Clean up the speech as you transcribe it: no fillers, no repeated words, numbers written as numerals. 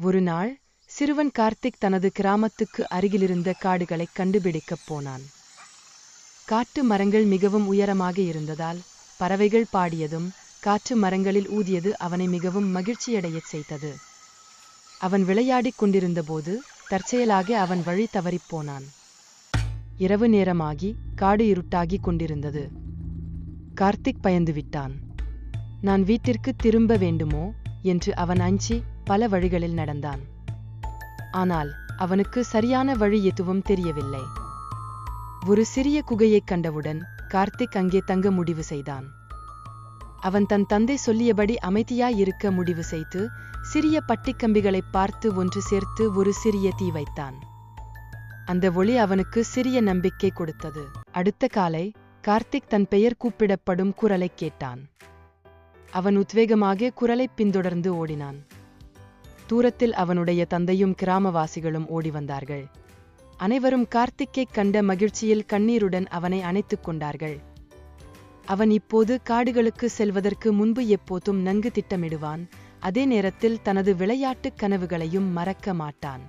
ஒரு நாள் சிறுவன் கார்த்திக் தனது கிராமத்துக்கு அருகிலிருந்த காடுகளைக் கண்டுபிடிக்கப் போனான். காட்டு மரங்கள் மிகவும் உயரமாக இருந்ததால் பறவைகள் பாடியதும் காற்று மரங்களில் ஊதியது அவனை மிகவும் மகிழ்ச்சியடையச் செய்தது. அவன் விளையாடிக் கொண்டிருந்தபோது தற்செயலாக அவன் வழி தவறிப்போனான். இரவு நேரமாகி காடு இருட்டாகிக் கொண்டிருந்தது. கார்த்திக் பயந்துவிட்டான். நான் வீட்டிற்கு திரும்ப வேண்டுமோ என்று அவன் அஞ்சி பல வழிகளில் நடந்தான். ஆனால் அவனுக்கு சரியான வழி எதுவும் தெரியவில்லை. ஒரு சிறிய குகையைக் கண்டவுடன் கார்த்திக் அங்கே தங்க முடிவு செய்தான். அவன் தன் தந்தை சொல்லியபடி அமைதியாயிருக்க முடிவு செய்து சிறிய பட்டிக்கம்பிகளைப் பார்த்து ஒன்று சேர்த்து ஒரு சிறிய தீ வைத்தான். அந்த ஒளி அவனுக்கு சிறிய நம்பிக்கை கொடுத்தது. அடுத்த காலை கார்த்திக் தன் பெயர் கூப்பிடப்படும் குரலைக் கேட்டான். அவன் உத்வேகமாக குரலைப் பின்தொடர்ந்து ஓடினான். தூரத்தில் அவனுடைய தந்தையும் கிராமவாசிகளும் ஓடி வந்தார்கள். அனைவரும் கார்த்திக்கைக் கண்ட மகிழ்ச்சியில் கண்ணீருடன் அவனை அணைத்துக் கொண்டார்கள். அவன் இப்போது காடுகளுக்கு செல்வதற்கு முன்பு எப்போதும் நன்கு திட்டமிடுவான். அதே நேரத்தில் தனது விளையாட்டுக் கனவுகளையும் மறக்க மாட்டான்.